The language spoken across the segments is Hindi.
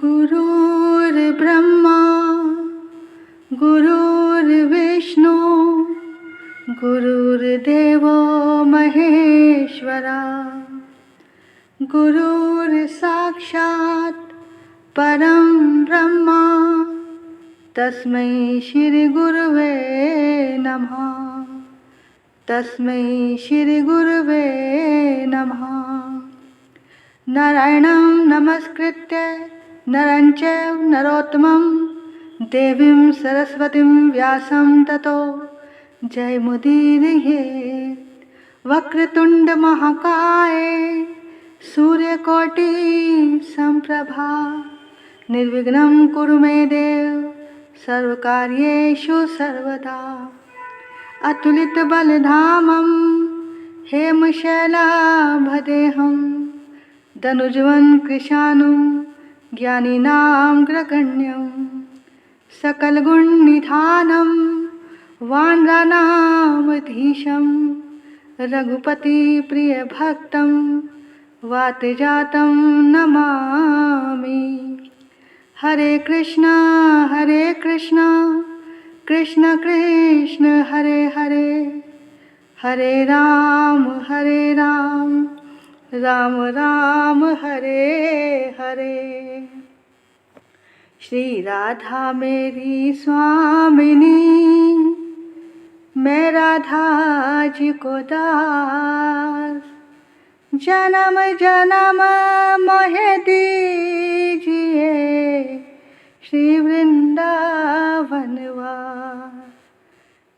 गुरुर्ब्रह्मा गुरुर्विष्णु गुरुर्देवो महेश्वरा गुरुर्साक्षात् परं ब्रह्मा तस्मै श्री गुरुवे नमः। तस्मै श्री गुरुवे नमः। नारायणं नमस्कृत्य नरं चैव नरोत्तमं देवीं सरस्वतीं व्यासं ततो जयमुदीरयेत्। वक्रतुंड महाकाय सूर्यकोटि संप्रभा निर्विघ्नं कुरु मे देव सर्वकार्येषु सर्वदा। अतुलितबलधामं हेमशैलाभदेहं धनुजवन् कृशानुं ज्ञानिनामग्रगण्यं सकलगुणनिधानं वानराणामधीशं रघुपतिप्रियभक्तं वातजातं नमामि। हरे कृष्णा कृष्ण कृष्ण हरे हरे, हरे राम राम राम हरे हरे। श्री राधा मेरी स्वामिनी, मैं राधा जी को दास। जन्म जन्म मोहे दीजिए श्री वृंदावन वास।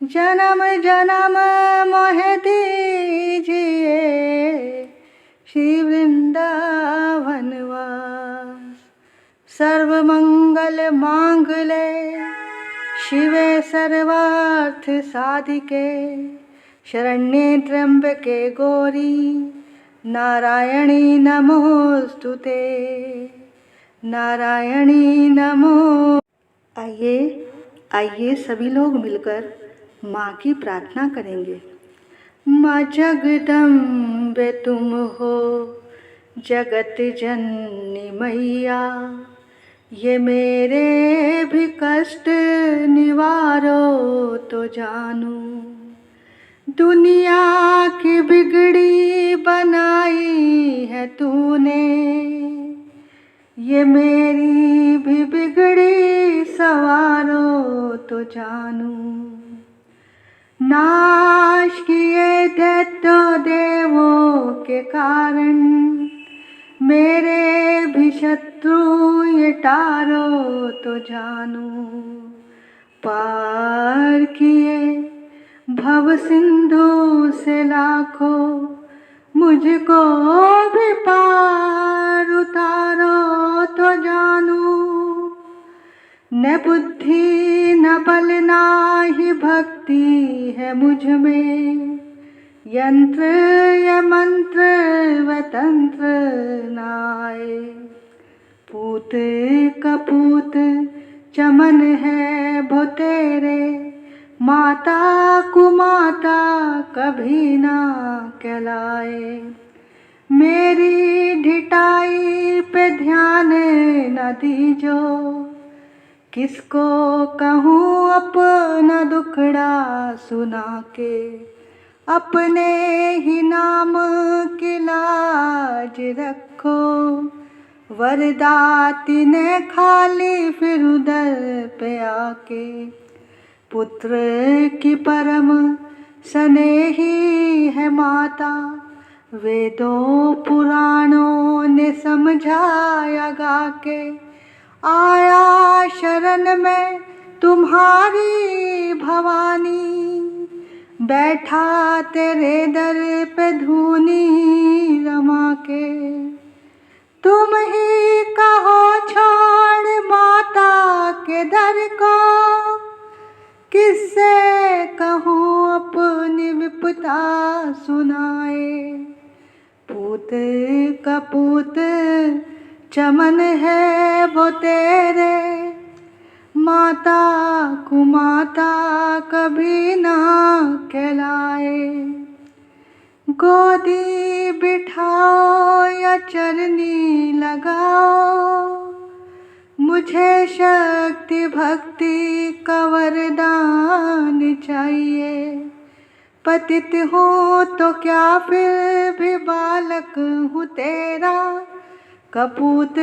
जन्म जन्म मोहे दीजिए श्री वृंदावन वास। सर्वमंगल मांगले शिवे सर्वार्थ साधिके, शरण्ये त्र्यंबके गौरी नारायणी नमोस्तुते, नारायणी नमो। आइए सभी लोग मिलकर माँ की प्रार्थना करेंगे। माँ जगदम्बे तुम हो जगत जननी मैया, ये मेरे भी कष्ट निवारो तो जानू। दुनिया की बिगड़ी बनाई है तूने, ये मेरी भी बिगड़ी सवारो तो जानू। नाश किए दैत्य देवों के कारण, मेरे भी शत्रु ये टारो तो जानू। पार किए भव सिंधु से लाखों, मुझको भी पार उतारो तो जानू। न बुद्धि न बल ना ही भक्ति है मुझ में, यंत्र या मंत्र व तंत्र नाए। पूत कपूत चमन है भो तेरे, माता कुमाता कभी ना कहलाए। मेरी ढिठाई पे ध्यान न दीजो, किसको कहूँ अपना दुखड़ा सुना के। अपने ही नाम की लाज रखो, वरदाती ने खाली फिर उधर पे आके। पुत्र की परम स्नेही है माता, वेदों पुराणों ने समझाया गा के। आया शरण में तुम्हारी भवानी, बैठा तेरे दर पे धूनी रमा के। तुम ही कहो छोड़ माता के दर को, किससे कहूँ अपनी विपदा सुनाए। पूत कपूत चमन है वो तेरे, माता कुमाता कभी ना कहलाए। गोदी बिठाओ या चरनी लगाओ, तुझे शक्ति भक्ति का वरदान चाहिए। पतित हूँ तो क्या फिर भी बालक हूँ तेरा, कपूत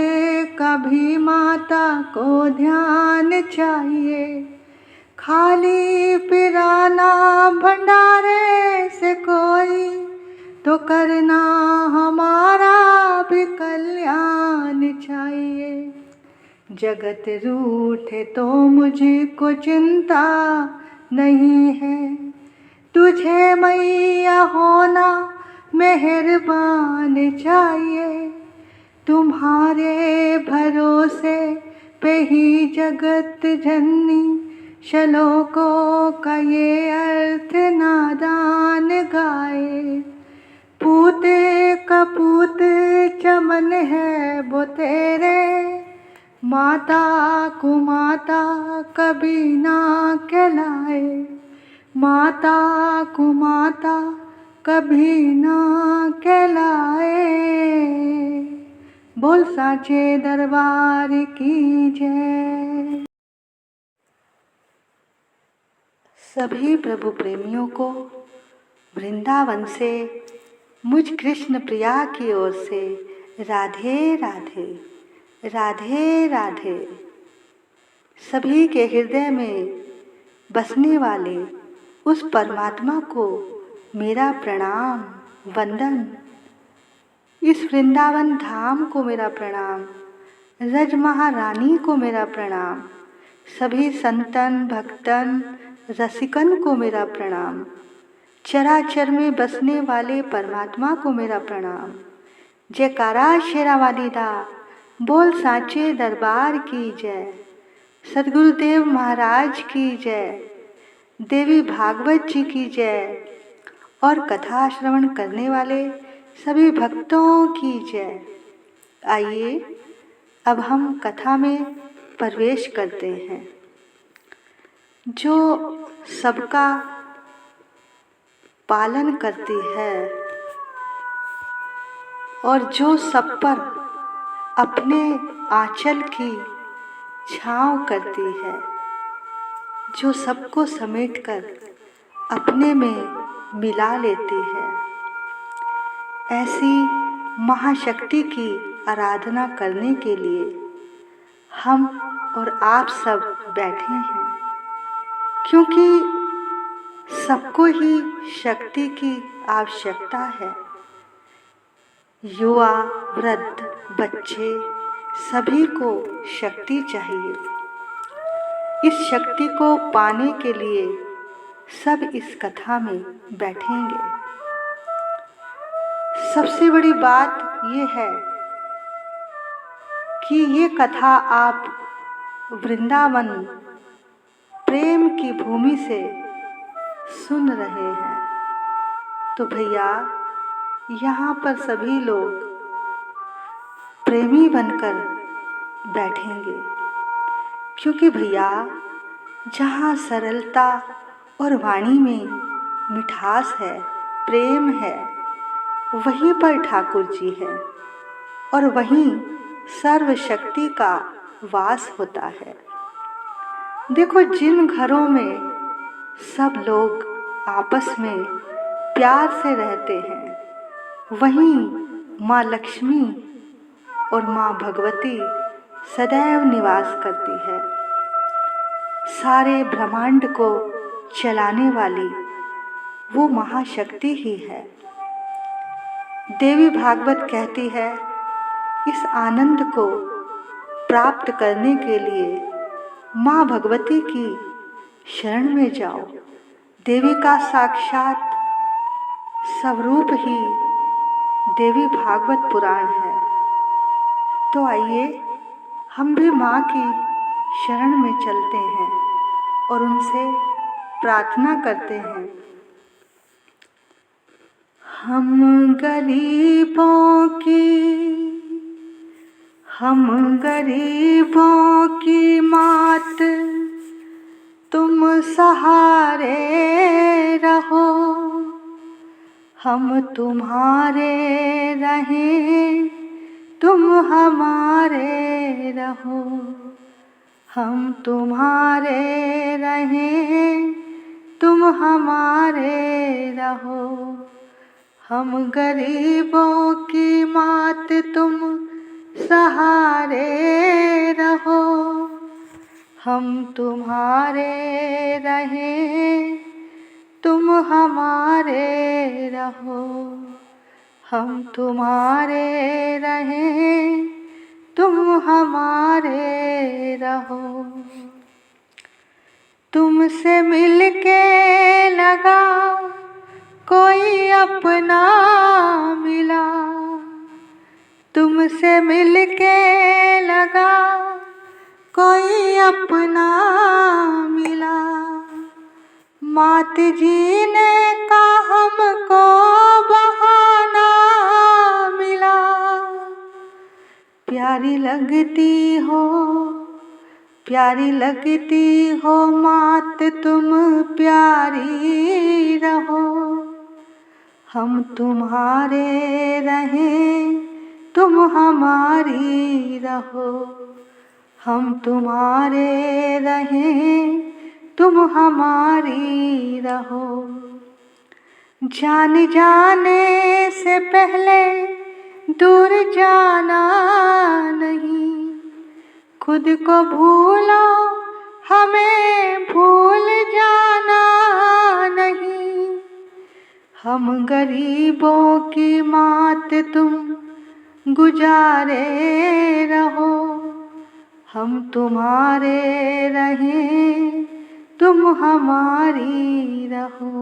कभी माता को ध्यान चाहिए। खाली पिराना भंडारे से कोई तो करना हमारा भी कल्याण चाहिए। जगत रूठे तो मुझको चिंता नहीं है, तुझे मैया होना मेहरबान चाहिए। तुम्हारे भरोसे पे ही जगत जननी, श्लोकों का ये अर्थ नादान गाए। पूत कपूत चमन है वो तेरे, माता कुमाता कभी ना कहलाए। माता कुमाता कभी ना कहलाए। बोल साचे दरबार की जय। सभी प्रभु प्रेमियों को वृंदावन से मुझ कृष्ण प्रिया की ओर से राधे राधे, राधे राधे। सभी के हृदय में बसने वाले उस परमात्मा को मेरा प्रणाम वंदन। इस वृंदावन धाम को मेरा प्रणाम, रज महारानी को मेरा प्रणाम, सभी संतन भक्तन रसिकन को मेरा प्रणाम, चराचर में बसने वाले परमात्मा को मेरा प्रणाम। जयकारा शेरावाली दा, बोल साचे दरबार की जय। सद्गुरुदेव महाराज की जय, देवी भागवत जी की जय और कथा श्रवण करने वाले सभी भक्तों की जय। आइए अब हम कथा में प्रवेश करते हैं। जो सबका पालन करती है और जो सब पर अपने आंचल की छाँव करती है, जो सबको समेटकर अपने में मिला लेती है, ऐसी महाशक्ति की आराधना करने के लिए हम और आप सब बैठे हैं। क्योंकि सबको ही शक्ति की आवश्यकता है। युवा वृद्ध बच्चे सभी को शक्ति चाहिए। इस शक्ति को पाने के लिए सब इस कथा में बैठेंगे। सबसे बड़ी बात ये है कि ये कथा आप वृंदावन प्रेम की भूमि से सुन रहे हैं। तो भैया यहाँ पर सभी लोग प्रेमी बनकर बैठेंगे, क्योंकि भैया जहाँ सरलता और वाणी में मिठास है, प्रेम है, वहीं पर ठाकुर जी है और वहीं सर्वशक्ति का वास होता है। देखो, जिन घरों में सब लोग आपस में प्यार से रहते हैं, वहीं माँ लक्ष्मी और माँ भगवती सदैव निवास करती है। सारे ब्रह्मांड को चलाने वाली वो महाशक्ति ही है। देवी भागवत कहती है, इस आनंद को प्राप्त करने के लिए माँ भगवती की शरण में जाओ। देवी का साक्षात स्वरूप ही देवी भागवत पुराण है। तो आइए हम भी माँ की शरण में चलते हैं और उनसे प्रार्थना करते हैं। हम गरीबों की मात, तुम सहारे रहो। हम तुम्हारे रहें, तुम हमारे रहो, हम तुम्हारे रहें, तुम हमारे रहो। हम गरीबों की मात तुम सहारे रहो, हम तुम्हारे रहें, तुम हमारे रहो। हम तुम्हारे रहें, तुम हमारे रहो। तुमसे मिलके लगा कोई अपना मिला, तुमसे मिलके लगा कोई अपना मिला। मात जीने का हमको बहाना मिला। प्यारी लगती हो, प्यारी लगती हो मात तुम प्यारी रहो। हम तुम्हारे रहें, तुम हमारी रहो। हम तुम्हारे रहें, तुम हमारी रहो। जान जाने से पहले दूर जाना नहीं, खुद को भूलो हमें भूल जाना नहीं। हम गरीबों की मात तुम गुजारे रहो, हम तुम्हारे रहें, तुम हमारी रहो।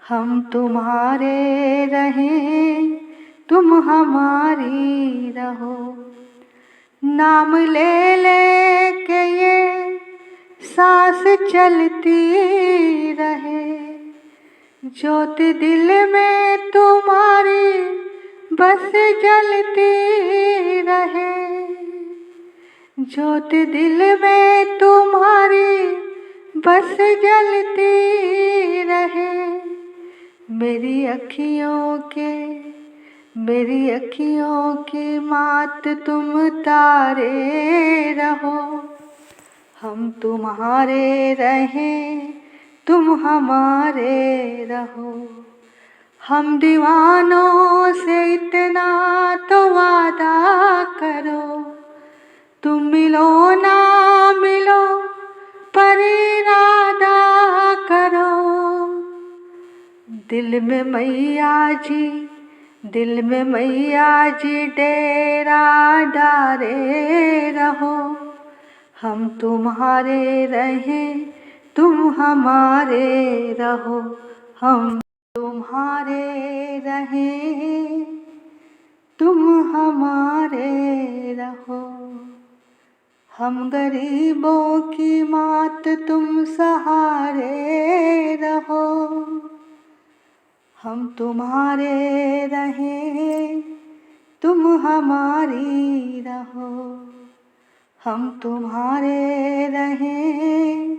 हम तुम्हारे रहें, तुम हमारी रहो। नाम ले ले के ये सांस चलती रहे, ज्योत दिल में तुम्हारी बस जलती रहे। ज्योत दिल में तुम्हारी बस जलती रहे। मेरी अखियों के, मेरी अखियों की मात तुम तारे रहो। हम तुम्हारे रहें, तुम हमारे रहो। हम दीवानों से इतना तो वादा करो, तुम मिलो ना मिलो पर इरादा करो। दिल में मैया जी, दिल में मैया जी डेरा डारे रहो। हम तुम्हारे रहें, तुम हमारे रहो। हम तुम्हारे रहें, तुम हमारे रहो। हम गरीबों की मात तुम सहारे रहो। हम तुम्हारे रहें, तुम हमारी रहो। हम तुम्हारे रहें,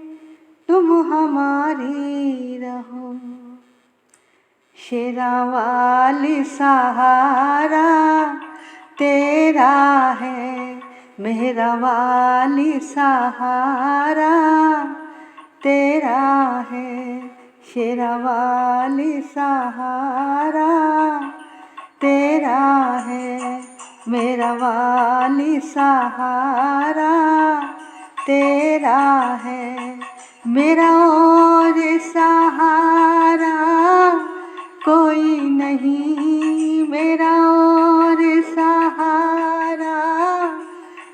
तुम हमारी रहो। शेरा वाली सहारा तेरा है, मेहरा वाली सहारा तेरा है। शेरा वाली सहारा तेरा है, मेरा वाली सहारा तेरा है। मेरा और सहारा कोई नहीं, मेरा और सहारा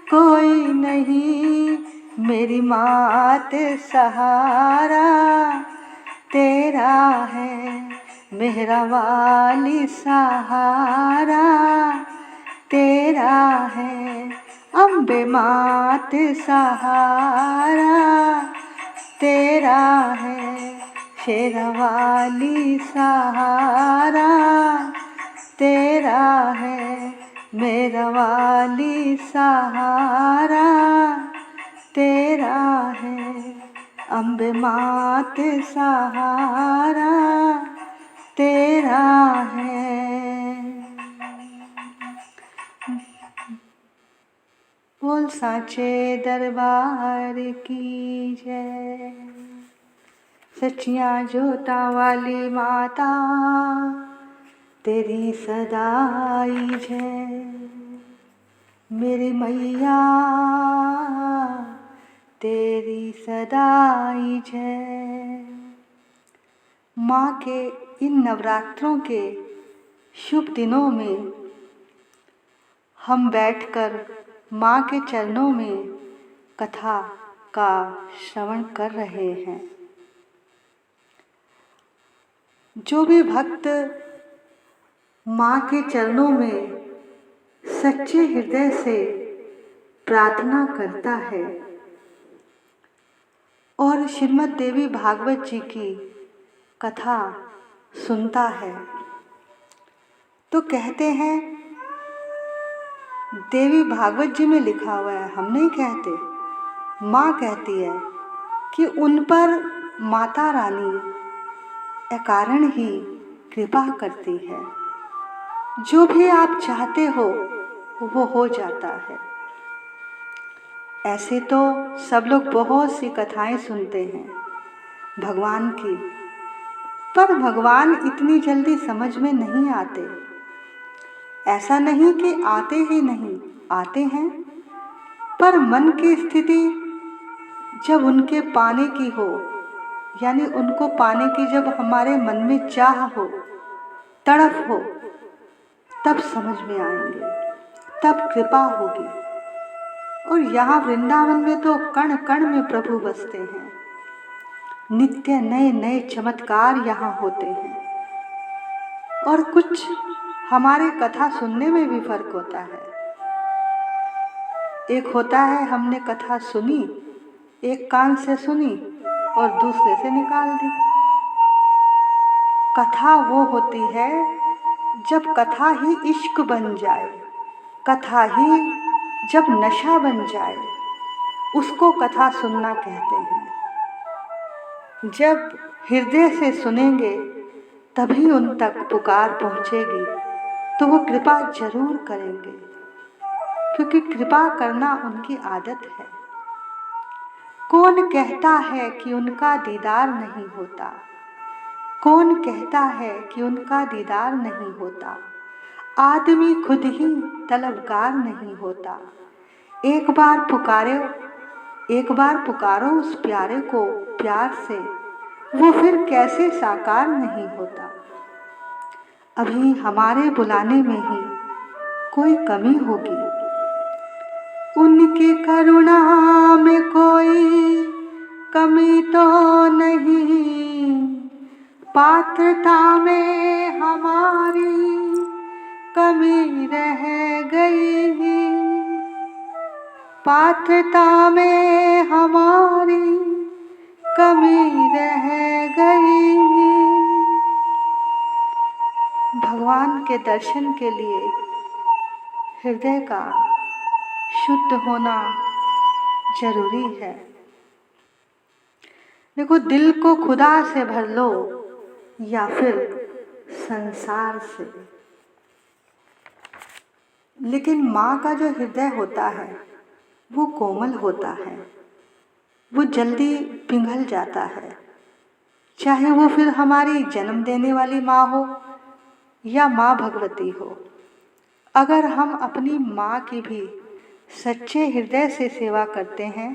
कोई नहीं। मेरी मात सहारा तेरा है, मेहरा वाली सहारा तेरा है। अम्बे मात सहारा तेरा है, शेरा वाली सहारा तेरा है। मेरा वाली सहारा तेरा है, अम्बे मात सहारा तेरा है। बोल साचे दरबार की जय। सच्चियां जोता वाली माता तेरी सदाई जय। मेरी मैया तेरी सदाई जय। माँ के इन नवरात्रों के शुभ दिनों में हम बैठकर माँ के चरणों में कथा का श्रवण कर रहे हैं। जो भी भक्त माँ के चरणों में सच्चे हृदय से प्रार्थना करता है और श्रीमद् देवी भागवत जी की कथा सुनता है, तो कहते हैं, देवी भागवत जी में लिखा हुआ है, हम नहीं कहते, माँ कहती है कि उन पर माता रानी अकारण ही कृपा करती है। जो भी आप चाहते हो वो हो जाता है। ऐसे तो सब लोग बहुत सी कथाएं सुनते हैं भगवान की, पर भगवान इतनी जल्दी समझ में नहीं आते। ऐसा नहीं कि आते ही नहीं, आते हैं, पर मन की स्थिति जब उनके पाने की हो, यानी उनको पाने की जब हमारे मन में चाह हो, तड़प हो, तब समझ में आएंगे, तब कृपा होगी। और यहाँ वृंदावन में तो कण कण में प्रभु बसते हैं। नित्य नए नए चमत्कार यहाँ होते हैं। और कुछ हमारे कथा सुनने में भी फर्क होता है। एक होता है हमने कथा सुनी, एक कान से सुनी और दूसरे से निकाल दी। कथा वो होती है जब कथा ही इश्क बन जाए, कथा ही जब नशा बन जाए, उसको कथा सुनना कहते हैं। जब हृदय से सुनेंगे तभी उन तक पुकार पहुँचेगी, तो वो कृपा जरूर करेंगे, क्योंकि कृपा करना उनकी आदत है। कौन कहता है कि उनका दीदार नहीं होता? कौन कहता है कि उनका दीदार नहीं होता? आदमी खुद ही तलबगार नहीं होता। एक बार पुकारो उस प्यारे को प्यार से, वो फिर कैसे साकार नहीं होता। अभी हमारे बुलाने में ही कोई कमी होगी, उनकी करुणा में कोई कमी तो नहीं, पात्रता में हमारी कमी रह गई, पात्रता में हमारी कमी रह गई। भगवान के दर्शन के लिए हृदय का शुद्ध होना जरूरी है। देखो, दिल को खुदा से भर लो या फिर संसार से, लेकिन माँ का जो हृदय होता है वो कोमल होता है, वो जल्दी पिघल जाता है। चाहे वो फिर हमारी जन्म देने वाली माँ हो या माँ भगवती हो। अगर हम अपनी माँ की भी सच्चे हृदय से सेवा करते हैं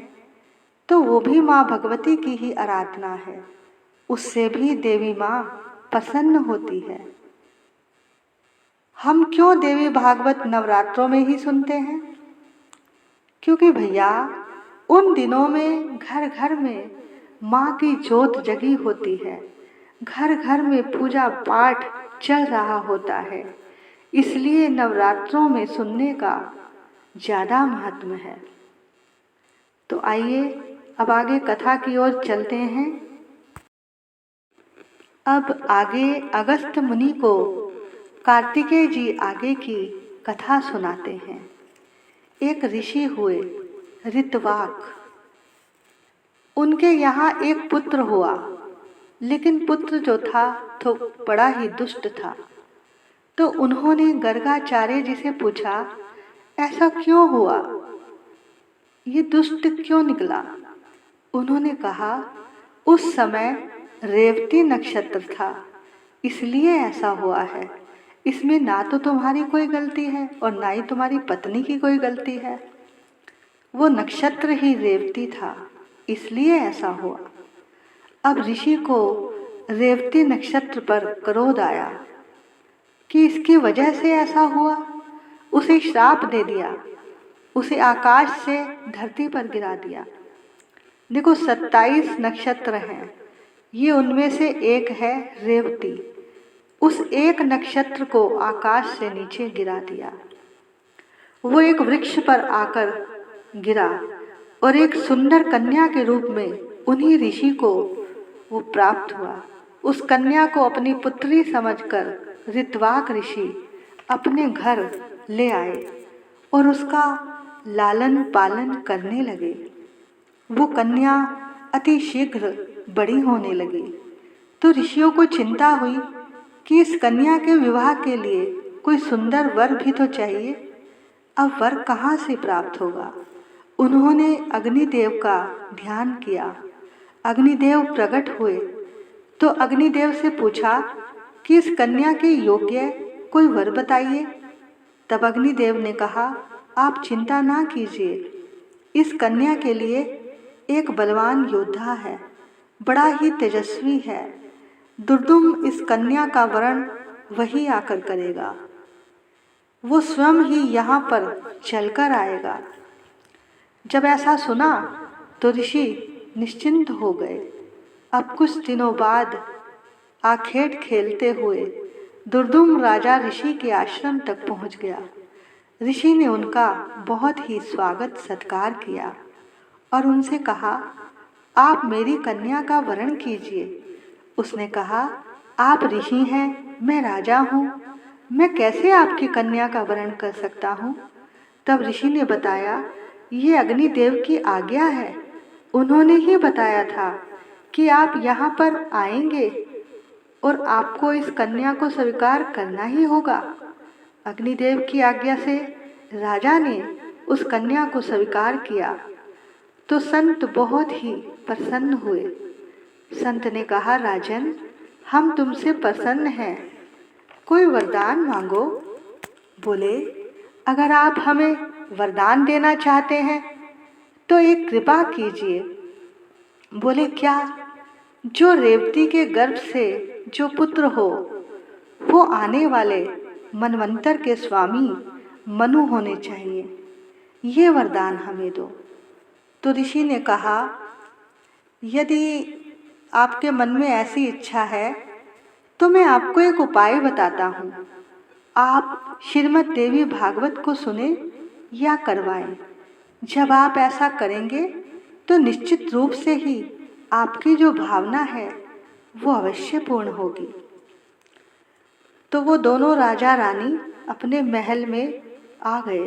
तो वो भी माँ भगवती की ही आराधना है, उससे भी देवी माँ प्रसन्न होती है। हम क्यों देवी भागवत नवरात्रों में ही सुनते हैं? क्योंकि भैया उन दिनों में घर घर में माँ की जोत जगी होती है, घर घर में पूजा पाठ चल रहा होता है, इसलिए नवरात्रों में सुनने का ज़्यादा महत्व है। तो आइए अब आगे कथा की ओर चलते हैं। अब आगे अगस्त मुनि को कार्तिकेय जी आगे की कथा सुनाते हैं। एक ऋषि हुए ऋतवाक, उनके यहाँ एक पुत्र हुआ, लेकिन पुत्र जो था तो बड़ा ही दुष्ट था। तो उन्होंने गर्गाचार्य जी से पूछा, ऐसा क्यों हुआ? ये दुष्ट क्यों निकला? उन्होंने कहा, उस समय रेवती नक्षत्र था, इसलिए ऐसा हुआ है। इसमें ना तो तुम्हारी कोई गलती है और ना ही तुम्हारी पत्नी की कोई गलती है। वो नक्षत्र ही रेवती था, इसलिए ऐसा हुआ। अब ऋषि को रेवती नक्षत्र पर क्रोध आया कि इसकी वजह से ऐसा हुआ। उसे श्राप दे दिया, उसे आकाश से धरती पर गिरा दिया। देखो 27 नक्षत्र हैं, ये उनमें से एक है रेवती। उस एक नक्षत्र को आकाश से नीचे गिरा दिया। वो एक वृक्ष पर आकर गिरा और एक सुंदर कन्या के रूप में उन्हीं ऋषि को वो प्राप्त हुआ। उस कन्या को अपनी पुत्री समझकर ऋत्वाक ऋषि अपने घर ले आए और उसका लालन पालन करने लगे। वो कन्या अति शीघ्र बड़ी होने लगी तो ऋषियों को चिंता हुई कि इस कन्या के विवाह के लिए कोई सुंदर वर भी तो चाहिए। अब वर कहाँ से प्राप्त होगा? उन्होंने अग्निदेव का ध्यान किया। अग्निदेव प्रकट हुए तो अग्निदेव से पूछा कि इस कन्या के योग्य कोई वर बताइए। तब अग्निदेव ने कहा, आप चिंता ना कीजिए, इस कन्या के लिए एक बलवान योद्धा है, बड़ा ही तेजस्वी है। दुर्दुम इस कन्या का वरण वही आकर करेगा। वो स्वयं ही यहाँ पर चलकर आएगा। जब ऐसा सुना तो ऋषि निश्चिंत हो गए। अब कुछ दिनों बाद आखेट खेलते हुए दुर्दुम राजा ऋषि के आश्रम तक पहुँच गया। ऋषि ने उनका बहुत ही स्वागत सत्कार किया और उनसे कहा, आप मेरी कन्या का वरण कीजिए। उसने कहा, आप ऋषि हैं, मैं राजा हूँ, मैं कैसे आपकी कन्या का वरण कर सकता हूँ? तब ऋषि ने बताया, ये अग्निदेव की आज्ञा है। उन्होंने ही बताया था कि आप यहाँ पर आएंगे और आपको इस कन्या को स्वीकार करना ही होगा। अग्निदेव की आज्ञा से राजा ने उस कन्या को स्वीकार किया तो संत बहुत ही प्रसन्न हुए। संत ने कहा, राजन, हम तुमसे प्रसन्न हैं, कोई वरदान मांगो। बोले, अगर आप हमें वरदान देना चाहते हैं तो एक कृपा कीजिए। बोले, क्या? जो रेवती के गर्भ से जो पुत्र हो वो आने वाले मनवंतर के स्वामी मनु होने चाहिए, ये वरदान हमें दो। तो ऋषि ने कहा, यदि आपके मन में ऐसी इच्छा है तो मैं आपको एक उपाय बताता हूँ। आप श्रीमद् देवी भागवत को सुने या करवाएं। जब आप ऐसा करेंगे तो निश्चित रूप से ही आपकी जो भावना है वो अवश्य पूर्ण होगी। तो वो दोनों राजा रानी अपने महल में आ गए।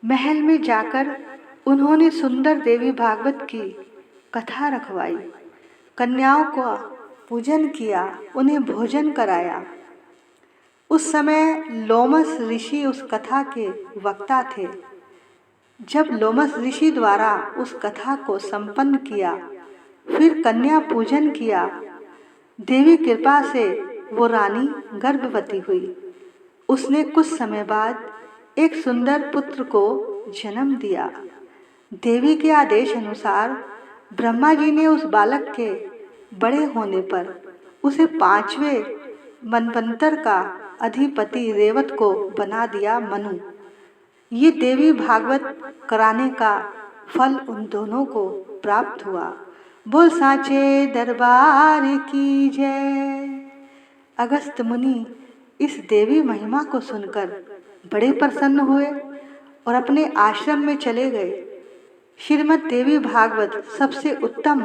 महल में जाकर उन्होंने सुंदर देवी भागवत की कथा रखवाई, कन्याओं को पूजन किया, उन्हें भोजन कराया। उस समय लोमस ऋषि उस कथा के वक्ता थे। जब लोमस ऋषि द्वारा उस कथा को संपन्न किया, फिर कन्या पूजन किया, देवी कृपा से वो रानी गर्भवती हुई। उसने कुछ समय बाद एक सुंदर पुत्र को जन्म दिया। देवी के आदेश अनुसार ब्रह्मा जी ने उस बालक के बड़े होने पर उसे 5वें मनवंतर का अधिपति रेवत को बना दिया मनु। ये देवी भागवत कराने का फल उन दोनों को प्राप्त हुआ। बोल सांचे दरबार की जय। अगस्त मुनि इस देवी महिमा को सुनकर बड़े प्रसन्न हुए और अपने आश्रम में चले गए। श्रीमद् देवी भागवत सबसे उत्तम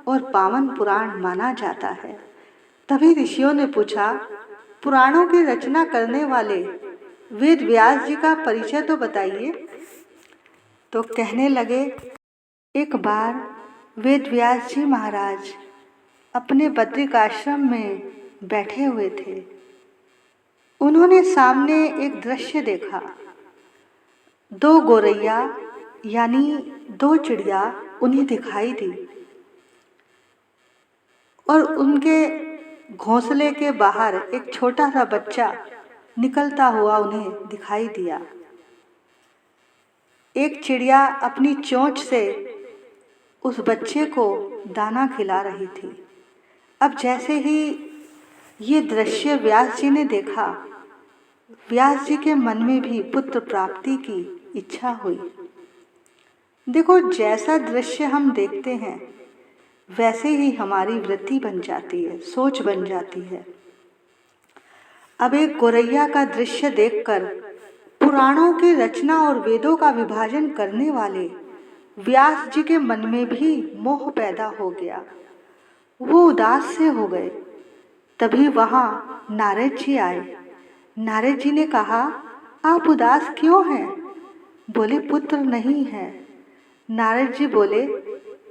और पावन पुराण माना जाता है। तभी ऋषियों ने पूछा, पुराणों की रचना करने वाले वेद व्यास जी का परिचय तो बताइए। तो कहने लगे, एक बार वेद व्यास जी महाराज अपने बद्रिक आश्रम में बैठे हुए थे। उन्होंने सामने एक दृश्य देखा। 2 गोरैया यानी दो चिड़िया उन्हें दिखाई दी और उनके घोंसले के बाहर एक छोटा सा बच्चा निकलता हुआ उन्हें दिखाई दिया। एक चिड़िया अपनी चोंच से उस बच्चे को दाना खिला रही थी। अब जैसे ही ये दृश्य व्यास जी ने देखा, व्यास जी के मन में भी पुत्र प्राप्ति की इच्छा हुई। देखो, जैसा दृश्य हम देखते हैं वैसे ही हमारी वृत्ति बन जाती है, सोच बन जाती है। अब एक गोरैया का दृश्य देखकर पुराणों की रचना और वेदों का विभाजन करने वाले व्यास जी के मन में भी मोह पैदा हो गया। वो उदास से हो गए। तभी वहाँ नारद जी आए। नारद जी ने कहा, आप उदास क्यों हैं? बोले, पुत्र नहीं है। नारद जी बोले,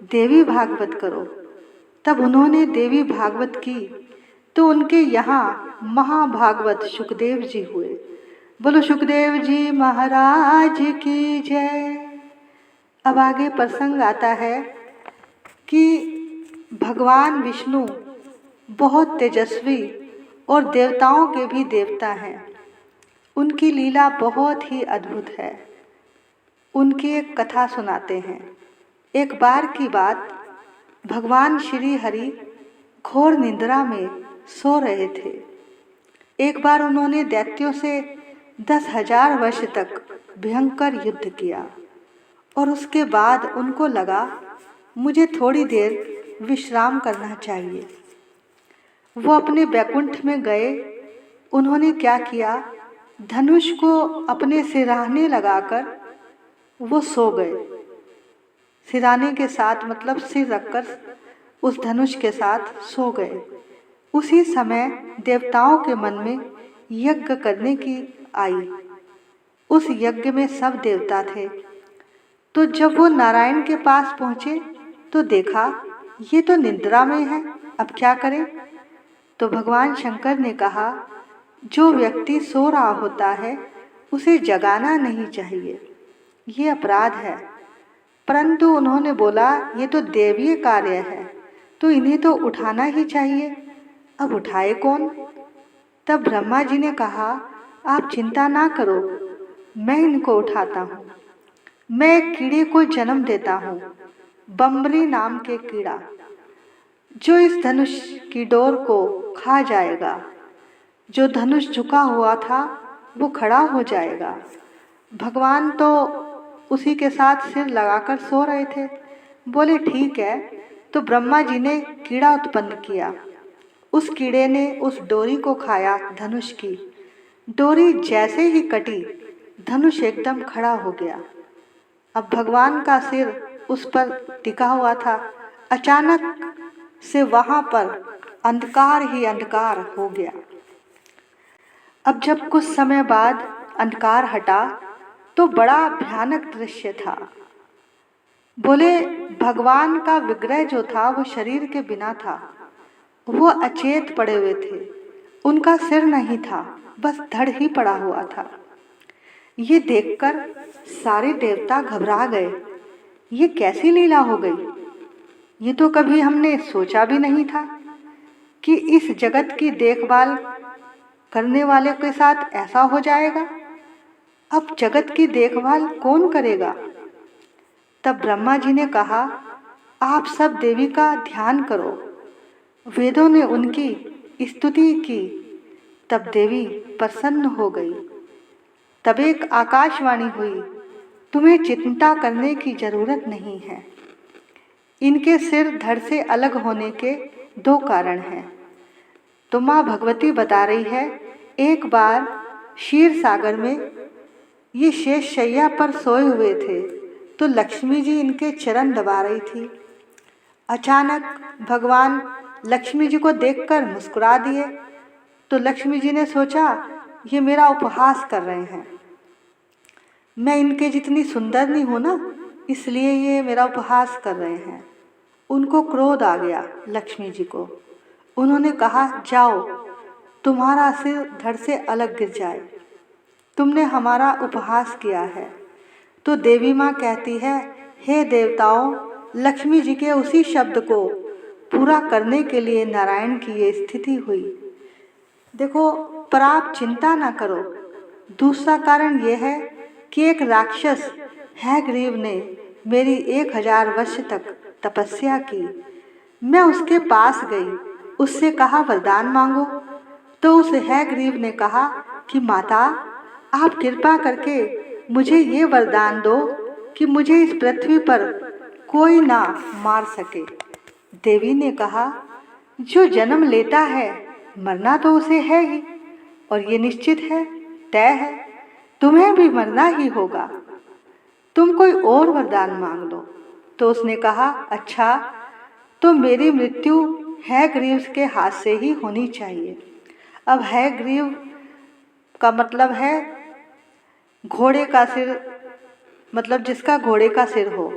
देवी भागवत करो। तब उन्होंने देवी भागवत की तो उनके यहाँ महाभागवत सुखदेव जी हुए। बोलो सुखदेव जी महाराज की जय। अब आगे प्रसंग आता है कि भगवान विष्णु बहुत तेजस्वी और देवताओं के भी देवता हैं। उनकी लीला बहुत ही अद्भुत है। उनकी एक कथा सुनाते हैं। एक बार की बात, भगवान श्री हरि घोर निद्रा में सो रहे थे। एक बार उन्होंने दैत्यों से 10,000 वर्ष तक भयंकर युद्ध किया और उसके बाद उनको लगा मुझे थोड़ी देर विश्राम करना चाहिए। वो अपने बैकुंठ में गए। उन्होंने क्या किया, धनुष को अपने सिरहाने लगाकर वो सो गए। सिरहाने के साथ मतलब सिर रखकर उस धनुष के साथ सो गए। उसी समय देवताओं के मन में यज्ञ करने की आई। उस यज्ञ में सब देवता थे। तो जब वो नारायण के पास पहुँचे तो देखा ये तो निद्रा में है, अब क्या करें? तो भगवान शंकर ने कहा, जो व्यक्ति सो रहा होता है उसे जगाना नहीं चाहिए, ये अपराध है। परंतु उन्होंने बोला, ये तो देवीय कार्य है तो इन्हें तो उठाना ही चाहिए, अब उठाए कौन? तब ब्रह्मा जी ने कहा, आप चिंता ना करो, मैं इनको उठाता हूँ। मैं एक कीड़े को जन्म देता हूँ, बम्बरी नाम के कीड़ा, जो इस धनुष की डोर को खा जाएगा। जो धनुष झुका हुआ था वो खड़ा हो जाएगा। भगवान तो उसी के साथ सिर लगाकर सो रहे थे। बोले, ठीक है। तो ब्रह्मा जी ने कीड़ा उत्पन्न किया। उस कीड़े ने उस डोरी को खाया, धनुष की डोरी जैसे ही कटी, धनुष एकदम खड़ा हो गया। अब भगवान का सिर उस पर टिका हुआ था। अचानक से वहाँ पर अंधकार ही अंधकार हो गया। अब जब कुछ समय बाद अंधकार हटा तो बड़ा भयानक दृश्य था। बोले, भगवान का विग्रह जो था वो शरीर के बिना था। वो अचेत पड़े हुए थे। उनका सिर नहीं था, बस धड़ ही पड़ा हुआ था। ये देखकर सारे देवता घबरा गए। ये कैसी लीला हो गई? ये तो कभी हमने सोचा भी नहीं था कि इस जगत की देखभाल करने वाले के साथ ऐसा हो जाएगा। अब जगत की देखभाल कौन करेगा? तब ब्रह्मा जी ने कहा, आप सब देवी का ध्यान करो। वेदों ने उनकी स्तुति की। तब देवी प्रसन्न हो गई। तब एक आकाशवाणी हुई, तुम्हें चिंता करने की जरूरत नहीं है। इनके सिर धड़ से अलग होने के 2 कारण हैं। तो माँ भगवती बता रही है, एक बार क्षीर सागर में ये शेष शैया पर सोए हुए थे तो लक्ष्मी जी इनके चरण दबा रही थी। अचानक भगवान लक्ष्मी जी को देखकर मुस्कुरा दिए। तो लक्ष्मी जी ने सोचा, ये मेरा उपहास कर रहे हैं, मैं इनके जितनी सुंदर नहीं हूँ ना, इसलिए ये मेरा उपहास कर रहे हैं। उनको क्रोध आ गया लक्ष्मी जी को। उन्होंने कहा, जाओ, तुम्हारा सिर धड़ से अलग गिर जाए, तुमने हमारा उपहास किया है। तो देवी माँ कहती है, हे देवताओं, लक्ष्मी जी के उसी शब्द को पूरा करने के लिए नारायण की ये स्थिति हुई। देखो, पर आप चिंता ना करो। दूसरा कारण यह है कि एक राक्षस हैग्रीव ने मेरी 1000 वर्ष तक तपस्या की। मैं उसके पास गई, उससे कहा वरदान मांगो। तो उस हैग्रीव ने कहा कि माता, आप कृपा करके मुझे ये वरदान दो कि मुझे इस पृथ्वी पर कोई ना मार सके। देवी ने कहा, जो जन्म लेता है मरना तो उसे है ही, और ये निश्चित है, तय है, तुम्हें भी मरना ही होगा। तुम कोई और वरदान मांग लो। तो उसने कहा, अच्छा, तो मेरी मृत्यु हैग्रीव के हाथ से ही होनी चाहिए। अब हैग्रीव का मतलब है घोड़े का सिर, मतलब जिसका घोड़े का सिर हो।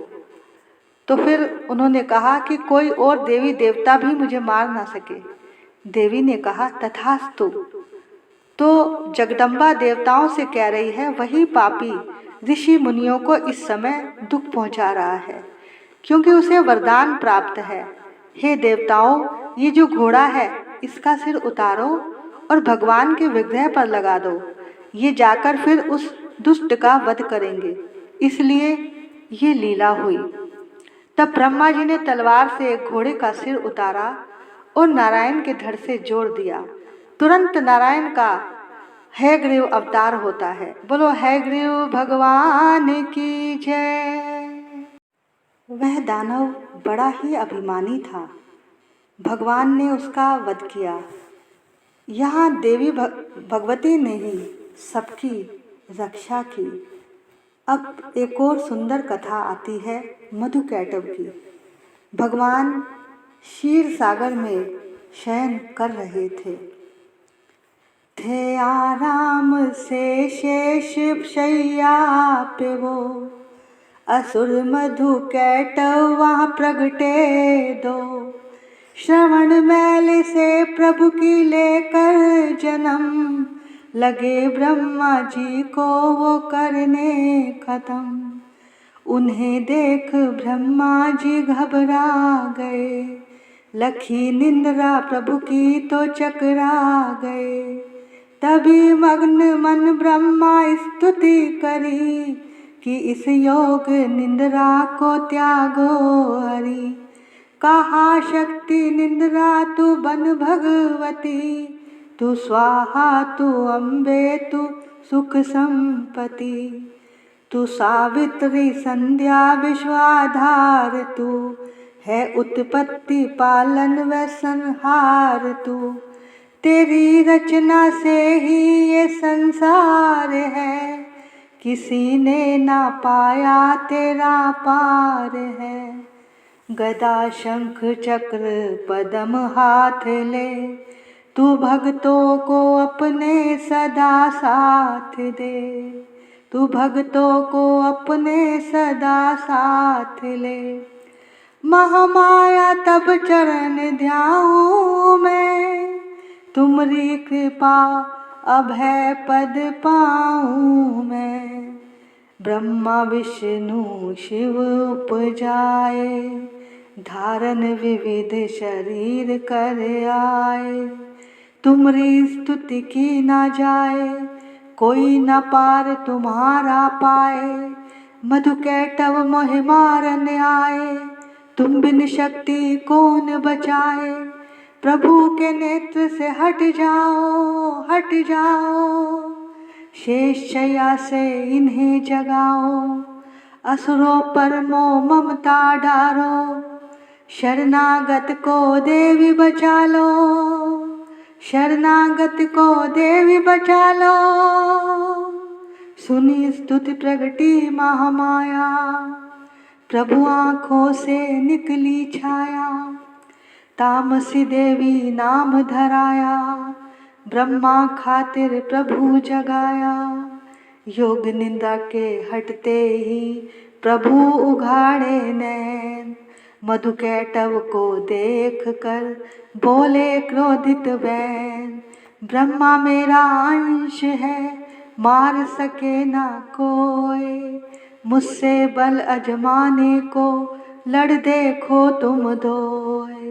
तो फिर उन्होंने कहा कि कोई और देवी देवता भी मुझे मार ना सके। देवी ने कहा, तथास्तु। तो जगदम्बा देवताओं से कह रही है, वही पापी ऋषि मुनियों को इस समय दुख पहुंचा रहा है, क्योंकि उसे वरदान प्राप्त है। हे देवताओं, ये जो घोड़ा है इसका सिर उतारो और भगवान के विग्रह पर लगा दो। ये जाकर फिर उस दुष्ट का वध करेंगे, इसलिए ये लीला हुई। तब ब्रह्मा जी ने तलवार से एक घोड़े का सिर उतारा और नारायण के धड़ से जोड़ दिया। तुरंत नारायण का हैग्रीव अवतार होता है। बोलो हैग्रीव भगवान की जय। वह दानव बड़ा ही अभिमानी था। भगवान ने उसका वध किया। यहाँ देवी भगवती ने ही सबकी रक्षा की। अब एक और सुंदर कथा आती है मधुकैटभ की। भगवान क्षीर सागर में शयन कर रहे थे आराम से शेष शैया पे वो, असुर मधुकैटभ वहाँ प्रगटे दो। श्रवण मैल से प्रभु की लेकर जन्म, लगे ब्रह्मा जी को वो करने खत्म। उन्हें देख ब्रह्मा जी घबरा गए, लखी निंद्रा प्रभु की तो चकरा गए। तभी मग्न मन ब्रह्मा स्तुति करी, कि इस योग निंद्रा को त्यागो हरि। कहा शक्ति निंद्रा तू बन भगवती, तू स्वाहा तू अम्बे तू सुख संपत्ति। तू सावित्री संध्या विश्वाधार, तू है उत्पत्ति पालन व संहार। तू तेरी रचना से ही ये संसार है, किसी ने ना पाया तेरा पार है। गदा शंख चक्र पद्म हाथ ले, तू भक्तों को अपने सदा साथ दे। तू भक्तों को अपने सदा साथ ले। महामाया तब चरण ध्याऊं मैं, तुमरी कृपा अभय पद पाऊं मैं। ब्रह्मा विष्णु शिव उपजाए, धारण विविध शरीर कर आए। तुमरी स्तुति की ना जाए, कोई न पार तुम्हारा पाए। मधुकैटभ मोहि मारन आए, तुम बिन शक्ति कौन बचाए। प्रभु के नेत्र से हट जाओ, हट जाओ, शेष शैया से इन्हें जगाओ। असुरों पर मोह ममता डारो, शरणागत को देवी बचा लो। शरणागत को देवी बचा लो, सुनी स्तुति प्रगटी महामाया। प्रभु आँखों से निकली छाया, तामसी देवी नाम धराया। ब्रह्मा खातिर प्रभु जगाया, योग निंदा के हटते ही प्रभु उघाड़े नैन। मधुकैटभ को देख कर बोले क्रोधित बैन, ब्रह्मा मेरा अंश है मार सके ना कोई। मुझसे बल अजमाने को लड़ देखो तुम दोए।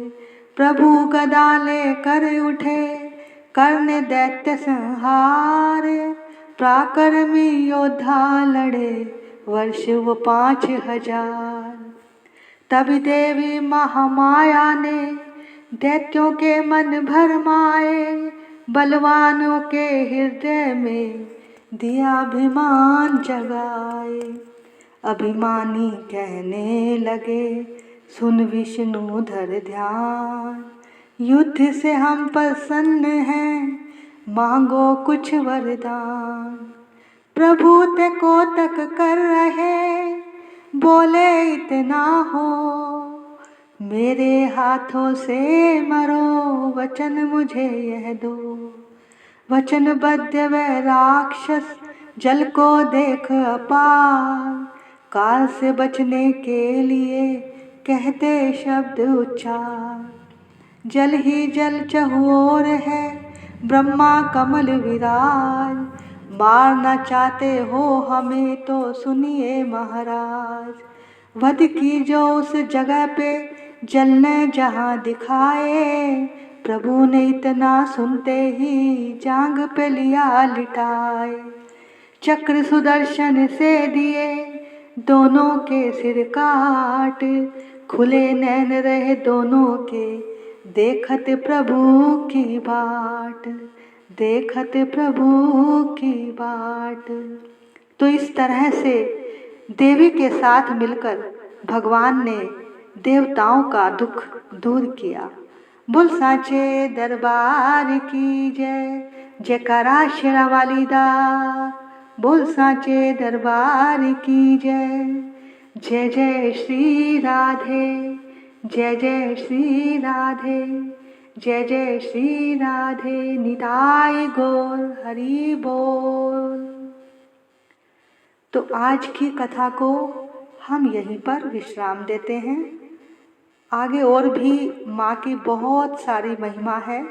प्रभु गदा ले कर उठे करने दैत्य संहार। पराक्रमी योद्धा लड़े वर्ष वो 5000। तभी देवी महामाया ने दैत्यों के मन भरमाए। बलवानों के हृदय में दिया अभिमान जगाए। अभिमानी कहने लगे सुन विष्णुधर ध्यान। युद्ध से हम प्रसन्न हैं मांगो कुछ वरदान। प्रभु ते को तक कर रहे बोले इतना हो। मेरे हाथों से मरो वचन मुझे यह दो। वचनबद्ध वह राक्षस जल को देख अपार। काल से बचने के लिए कहते शब्द उच्चार। जल ही जल चहुओर है ब्रह्मा कमल विराज। मारना चाहते हो हमें तो सुनिए महाराज। वध की जो उस जगह पे जलने जहाँ दिखाए। प्रभु ने इतना सुनते ही जांग पे लिया लिटाए। चक्र सुदर्शन से दिए दोनों के सिर काट। खुले नैन रहे दोनों के देखत प्रभु की बाट। देखत प्रभु की बाट। तो इस तरह से देवी के साथ मिलकर भगवान ने देवताओं का दुख दूर किया। बोल साचे दरबार की जय। जयकारा शेरा वाली दा। बोल साचे दरबार की जय। जय जय श्री राधे। जय जय श्री राधे। जय जय श्री राधे। निताई गौर हरि बोल। तो आज की कथा को हम यहीं पर विश्राम देते हैं। आगे और भी माँ की बहुत सारी महिमा है।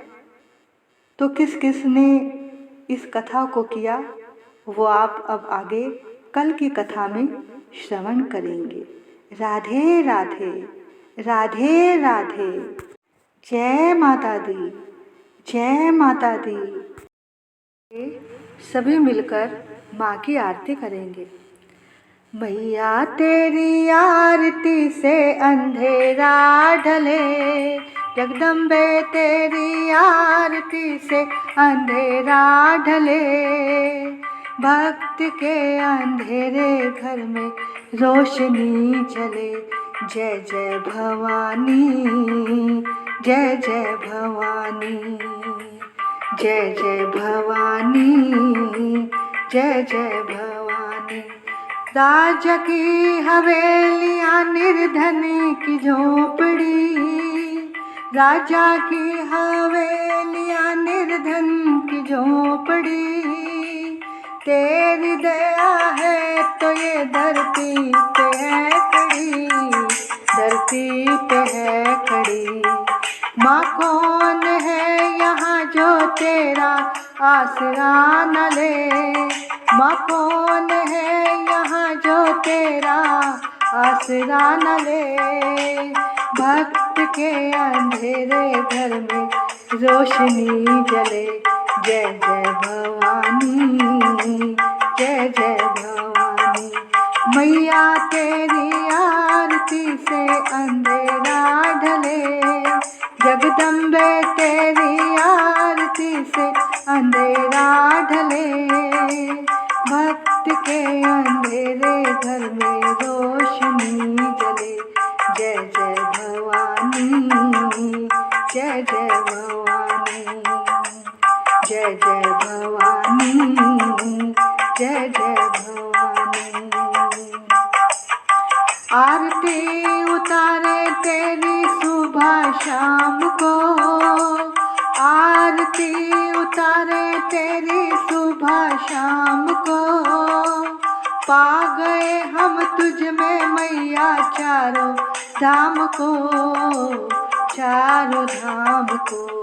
तो किस किस ने इस कथा को किया वो आप अब आगे कल की कथा में श्रवण करेंगे। राधे राधे। राधे राधे। जय माता दी। जय माता दी। सभी मिलकर माँ की आरती करेंगे। मैया तेरी आरती से अंधेरा ढले। जगदम्बे तेरी आरती से अंधेरा ढले। भक्त के अंधेरे घर में रोशनी जले। जय जय भवानी। जय जय भवानी। जय जय भवानी। जय जय भवानी। राजा की हवेलियाँ निर्धन की झोपड़ी। राजा की हवेलियाँ निर्धन की झोपड़ी। तेरी दया है तो ये धरती पे है खड़ी। धरती पे है खड़ी। माँ कौन है यहाँ जो तेरा आसरा न ले। माँ कौन है यहाँ जो तेरा आसरा न ले। भक्त के अंधेरे घर में रोशनी जले। जय जय भवानी। जय जय भवानी। मैया तेरी आरती से अंधेरा ढले। जगदम्बे तेरी आरती से अंधेरा ढले। भक्त के अंधेरे घर में रोशनी जले। जय जय भवानी। जय जय भवानी। जय जय भवानी। जय जय भवानी। आरती उतारे तेरी सुबह शाम को। आरती उतारे तेरी सुबह शाम को। पा गए हम तुझ में मैया चारों धाम को। चारों धाम को।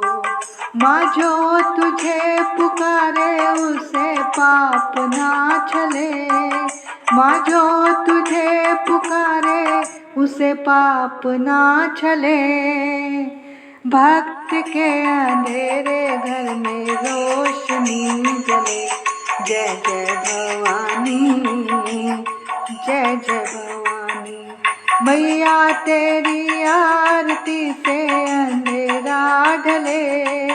माँ जो तुझे पुकारे उसे पाप ना चले। माँ जो तुझे पुकारे उसे पाप ना चले, भक्त के अंधेरे घर में रोशनी जले। जय जय भवानी, जय जय भवानी। मैया तेरी आरती से अंधेरा ढले,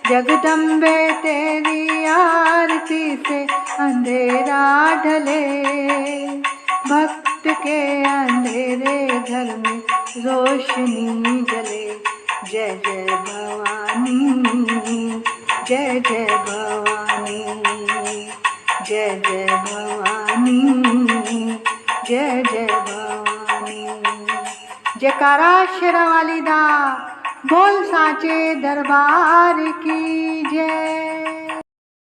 जगदम्बे तेरी आरती से अंधेरा ढले। भक्त के अंधेरे घर में रोशनी जले। जय जय भवानी, जय जय भवानी, जय जय भवानी, जय जय भवानी। जयकारा शेरा वाली दा, बोल साचे दरबार की जय।